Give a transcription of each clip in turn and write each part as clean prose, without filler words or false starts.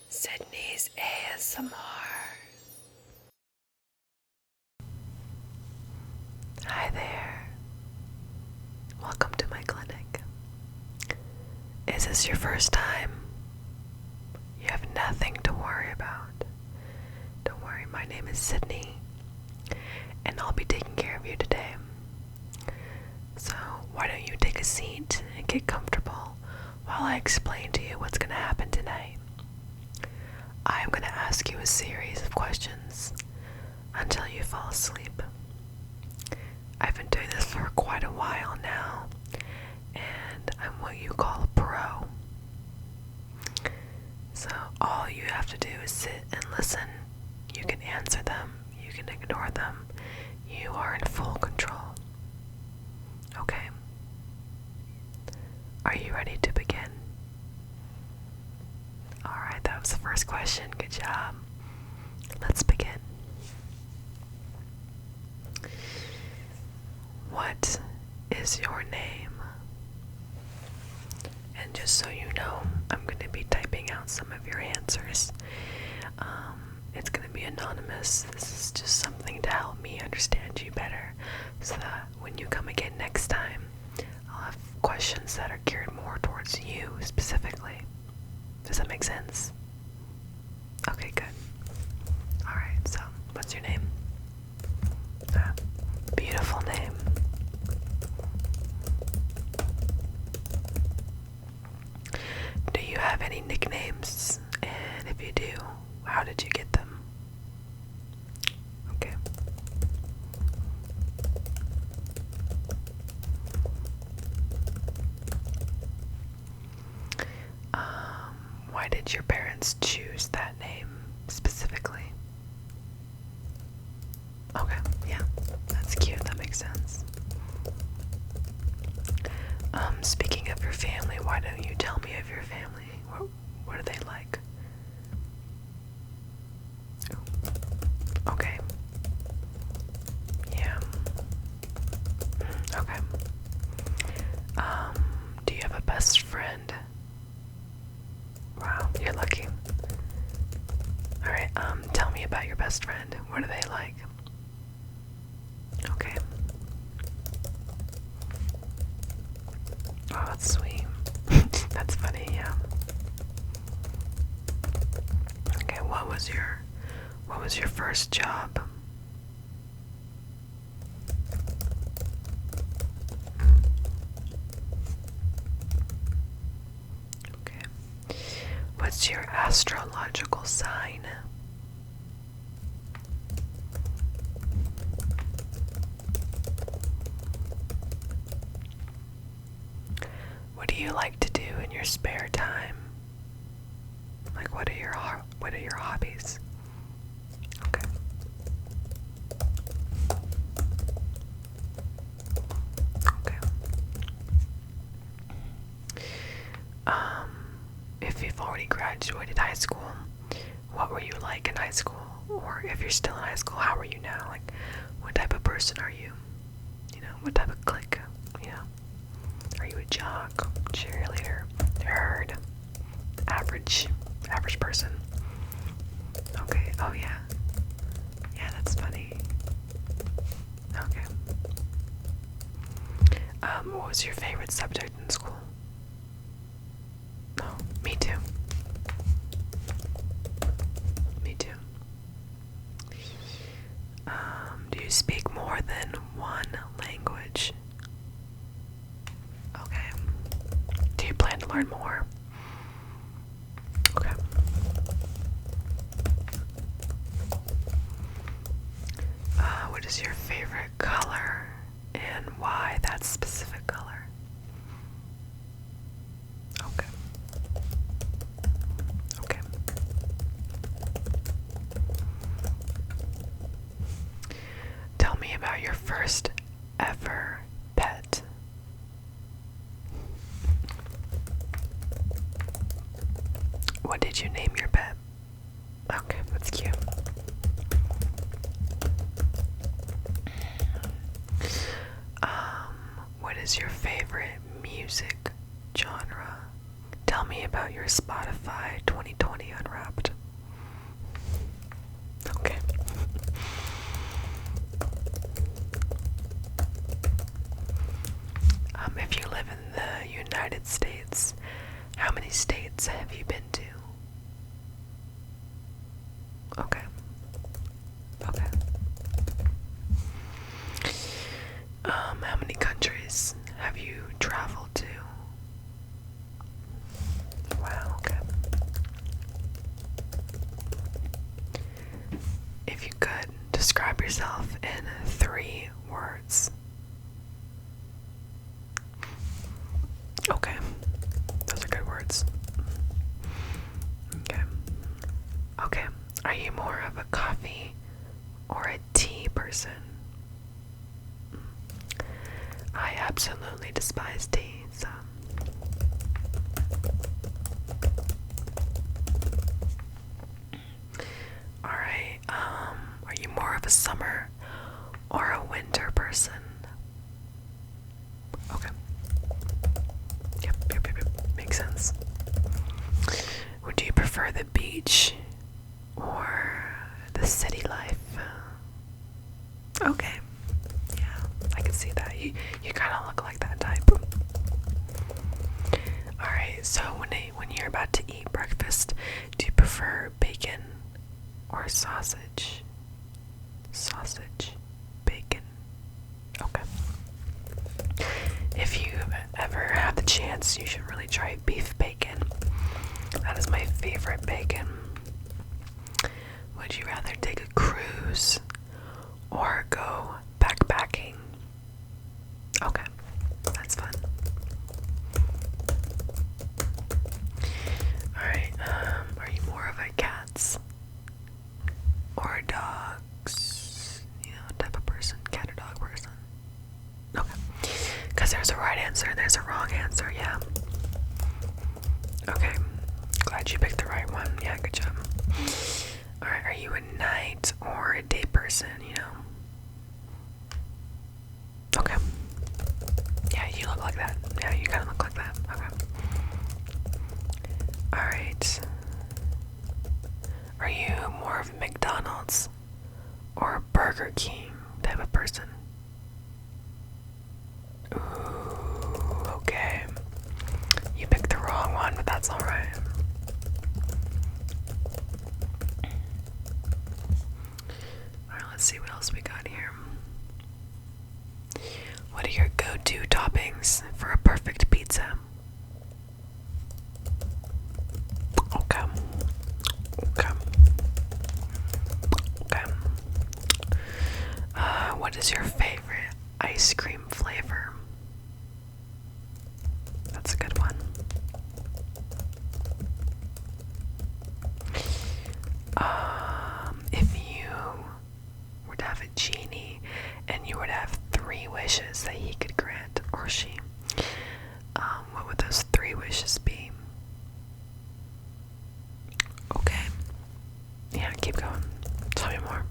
Sydney's ASMR. Hi there. Welcome to my clinic. Is this your first time? You have nothing to worry about. Don't worry, my name is Sydney, and I'll be taking care of you today. So, why don't you take a seat and get comfortable while I explain to you what's going to happen tonight. I'm going to ask you a series of questions until you fall asleep. I've been doing this for quite a while now, and I'm what you call a pro. So all you have to do is sit and listen. You can answer them, you can ignore them. You are in full control. Okay? Are you ready to begin? Alright, that was the first question. Good job. Let's begin. What is your name? And just so you know, I'm going to be typing out some of your answers. It's going to be anonymous. This is just something to help me understand you better, so that when you come again next time, I'll have questions that are geared more towards you specifically. Does that make sense? Okay, good. Alright, so what's your name? Beautiful name. Do you have any nicknames? And if you do, how did you get them? Okay. Why did your parents choose that name specifically? Okay, yeah, that's cute, that makes sense. Speaking of your family, why don't you tell me of your family? What are they like? Okay. Yeah. Okay. Do you have a best friend? Wow, you're lucky. Alright, tell me about your best friend. What are they like? Okay. Oh, that's sweet. That's funny, yeah. Okay, what was your first job? Okay. What's your astrological sign? What do you like to do in your spare time? Like, what are your hobbies? Okay. Okay. If you've already graduated high school, what were you like in high school? Or if you're still in high school, how are you now? Like, what type of person are you? You know, what type of clique? You know, are you a jock, cheerleader, nerd, average person? Okay. Oh yeah. Yeah, that's funny. Okay. What was your favorite subject in school? Oh, me too. Me too. Do you speak more than one language? Okay. Do you plan to learn more? Okay. What is your favorite color and why that specific color? Okay. Okay. Tell me about your first ever pet. What did you name your pet? Okay, that's cute. What is your favorite music genre? Tell me about your Spotify 2020 Unwrapped. United States. How many states have you been to? Okay. Okay. How many countries have you traveled to? Wow, okay. If you could, describe yourself in 3 words. Okay. Those are good words. Okay. Okay. Are you more of a coffee or a tea person? I absolutely despise tea, so. Alright, are you more of a summer or a winter person? Okay. Yep. Makes sense. Would you prefer the beach or the city life? Okay. Yeah, I can see that. You kind of look like that type. Alright, so when you're about to eat breakfast, do you prefer bacon or sausage? Sausage, bacon. Okay. If you ever have the chance, you should really try beef bacon. That is my favorite bacon. Would you rather take a cruise or go backpacking? Okay, that's fun. Alright, are you more of a cats or dogs, type of person? Cat or dog person? Okay, because there's a right answer, there's a wrong answer, yeah. Okay, glad you picked the right one. Yeah, good job. Alright, are you a night or a day person, Okay. Yeah, you look like that. Yeah, you kind of look like that. Okay. Alright. Are you more of a McDonald's or a Burger King type of person? Ooh, okay. You picked the wrong one, but that's alright. Alright, let's see what else we got here. What are your go-to toppings for a perfect pizza? Okay. What is your favorite ice cream flavor? That's a good one. If you were to have a genie and you were to have 3 wishes that he could grant, or she, what would those 3 wishes be? Okay. Yeah, keep going. Tell me more.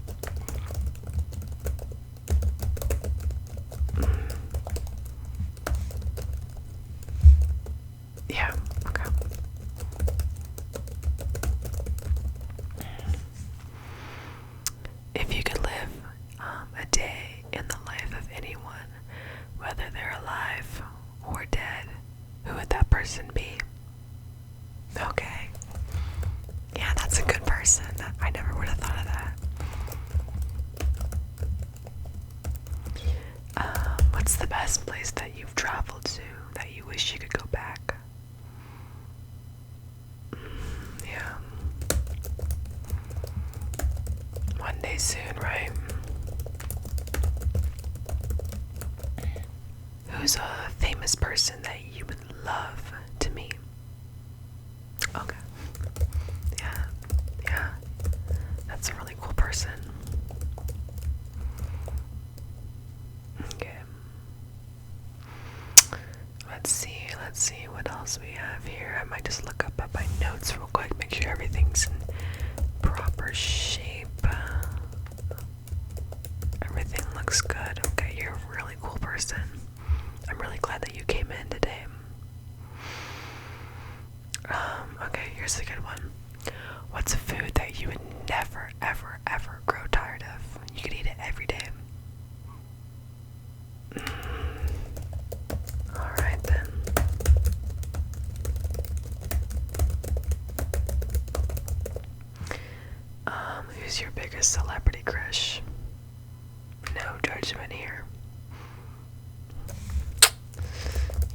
Yeah, okay. If you could live a day in the life of anyone, whether they're alive or dead, who would that person be? Okay. Yeah, that's a good person. I never would have thought of that. What's the best place that you've traveled to that you wish you could go back? Yeah. One day soon, right? Who's a famous person that you would love to meet? Okay. Yeah. That's a really cool person. Okay. Let's see what else we have here. I might just look up at my notes real quick, make sure everything's in proper shape. Everything looks good. Okay, you're a really cool person. I'm really glad that you came in today. Okay, here's a good one. What's a food that you would never, ever, ever grow tired of? You could eat it every day. Alright then. Who's your biggest celebrity crush? No judgment here.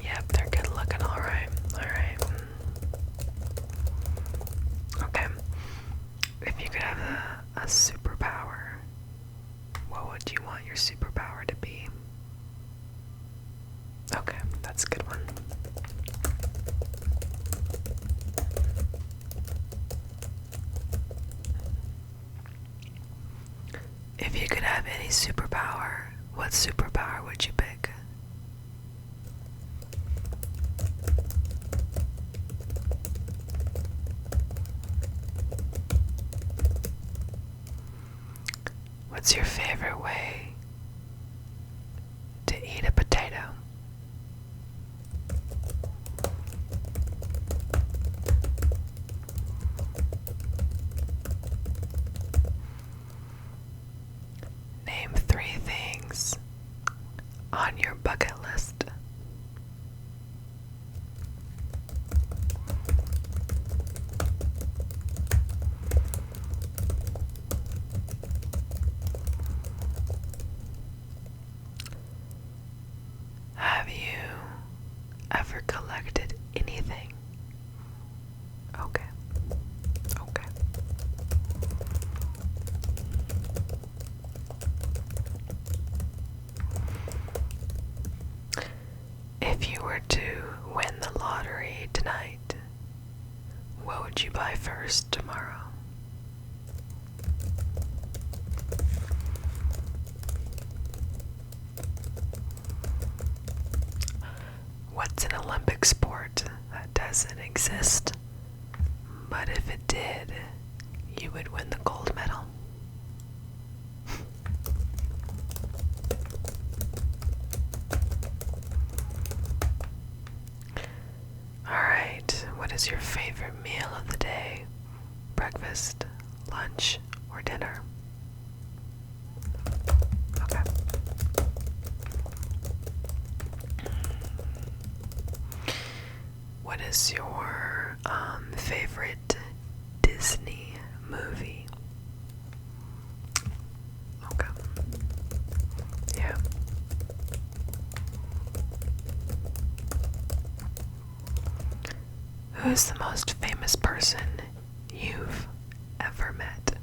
Yep, they're good looking, alright. Alright. Okay. If you could have a superpower, what would you want your superpower to be? Okay, that's a good one. If you could have any superpower, what superpower would you pick? What's your favorite way to eat a potato? Name 3 things on your bucket list. Have you ever collected anything? Okay. Okay. If you were to win the lottery tonight, what would you buy first tomorrow? What's an Olympic sport that doesn't exist, but if it did, you would win the gold medal? Alright, what is your favorite meal of the day? Breakfast, lunch, or dinner? Okay. What is your favorite Disney movie? Okay. Yeah. Who's the most famous person you've ever met?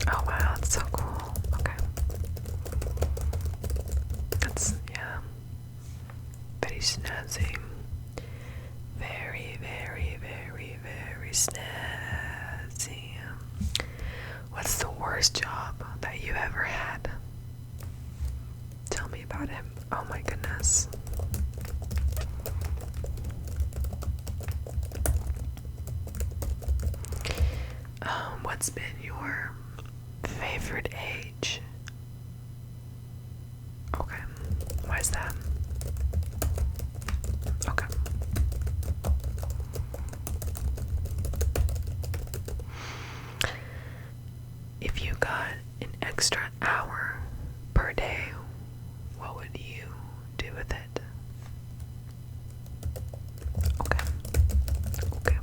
Oh wow, that's so cool. Okay. That's, yeah. Very snazzy. Very, very, very, very snazzy. What's the worst job that you ever had? Tell me about it. Oh my goodness. What's been your favorite age? Okay. Why is that? Okay. If you got an extra hour per day, what would you do with it? Okay. Okay.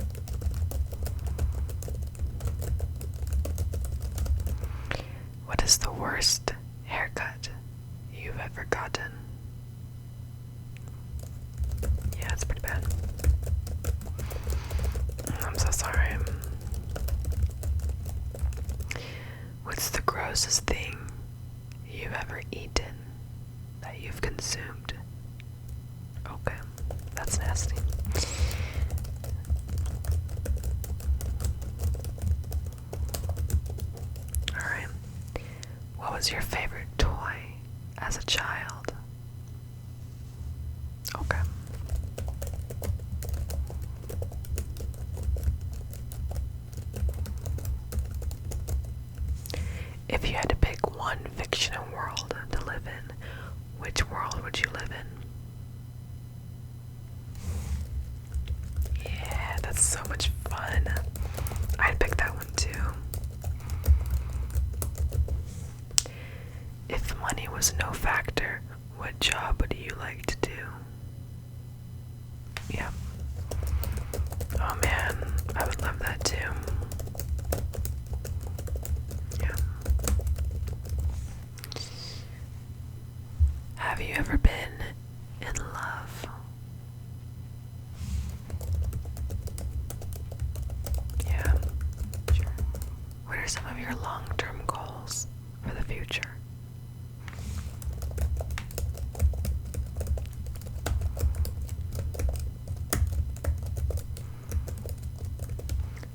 What is the worst haircut you've ever gotten? Yeah, it's pretty bad. I'm so sorry. What's the grossest thing you've ever eaten that you've consumed? Okay, that's nasty. Alright. What was your favorite toy as a child? Okay. If you had to pick one fictional world to live in, which world would you live in? Yeah, that's so much fun. I'd pick that one too. If money was no factor, what job would you like to do? Yeah. Oh man, I would love that too. you ever been in love? Yeah, sure. What are some of your long-term goals for the future?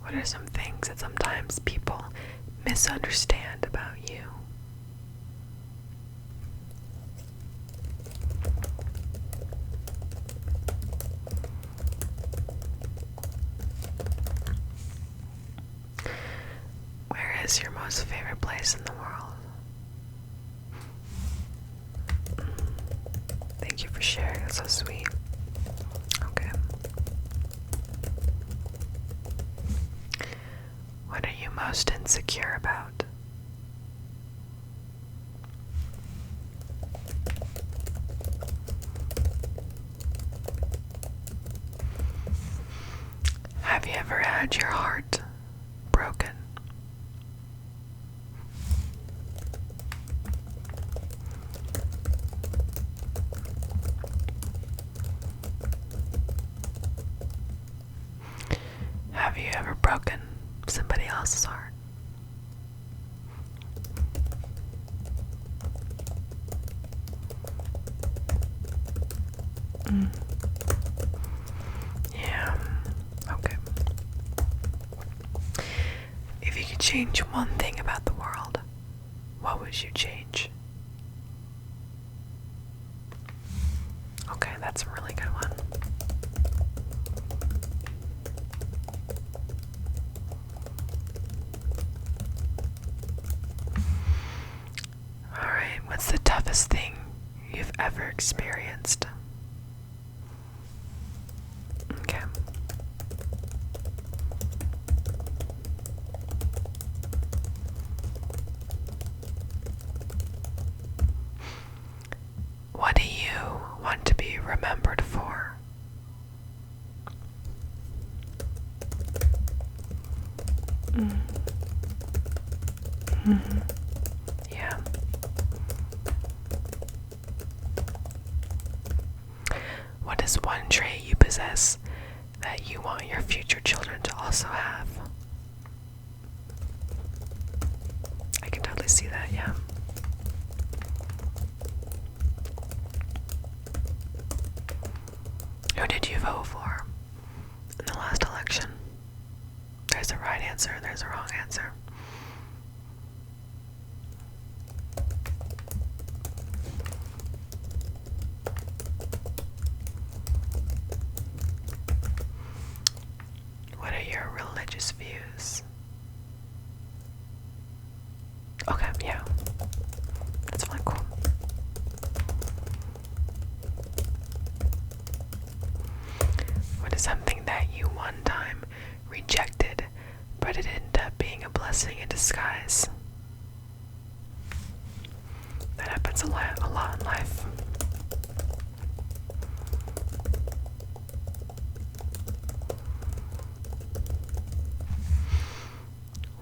What are some things that sometimes people misunderstand about you? Where is your most favorite place in the world? Thank you for sharing, that's so sweet. Okay. What are you most insecure about? Have you ever had your heart broken? Have you ever broken somebody else's heart? Yeah, okay. If you could change one thing about the world, what would you change? Okay, that's a really good one. Alright, what's the toughest thing you've ever experienced? Okay. What do you want to be remembered for? Yeah. What is one trait you possess that you want your future children to also have? I can totally see that, yeah. Who did you vote for in the last election? There's a right answer, there's a wrong answer. What are your religious views? Okay, yeah. That's really cool. What is something that you one time rejected, but it ended up being a blessing in disguise? That happens a lot in life.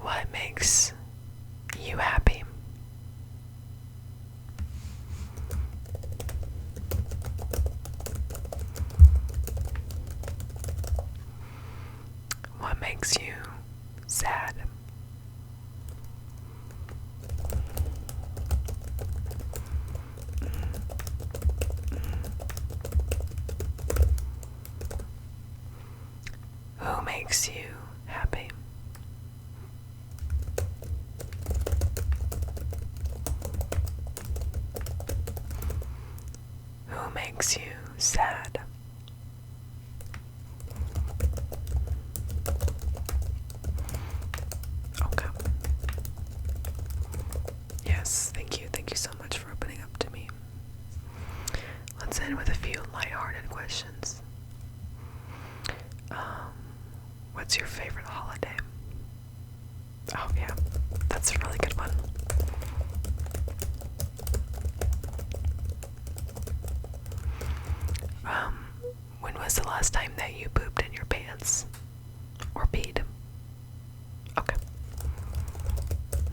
What makes you happy? What makes you sad? Who makes you happy? Who makes you sad? Okay. Yes, thank you. Thank you so much for opening up to me. Let's end with a few lighthearted questions. What's your favorite holiday? Oh yeah, that's a really good one. When was the last time that you pooped in your pants? Or peed? Okay.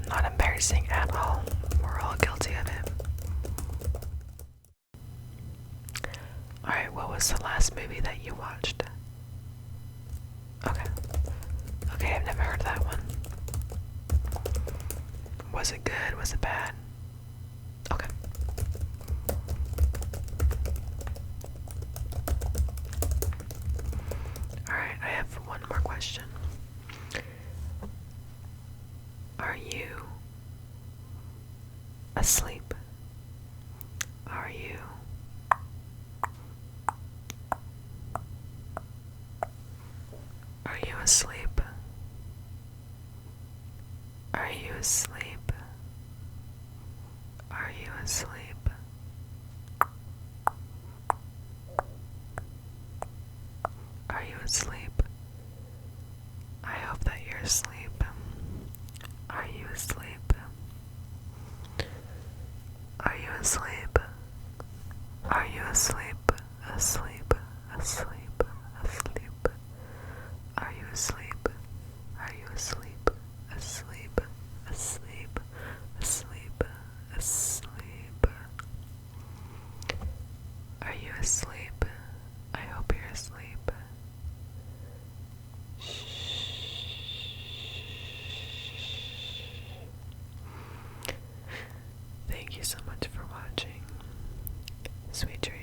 Not embarrassing at all. We're all guilty of it. was the last movie that you watched? Okay. Okay, I've never heard of that one. Was it good? Was it bad? Okay. Alright, I have one more question. Are you asleep? Are you asleep? Are you asleep? Are you asleep? Are you asleep? I hope that you're asleep. Are you asleep? Are you asleep? Are you asleep? Asleep, asleep, asleep. Are you asleep? Are you asleep? Asleep, asleep, asleep, asleep. Are you asleep? I hope you're asleep. Thank you so much for watching. Sweet dreams.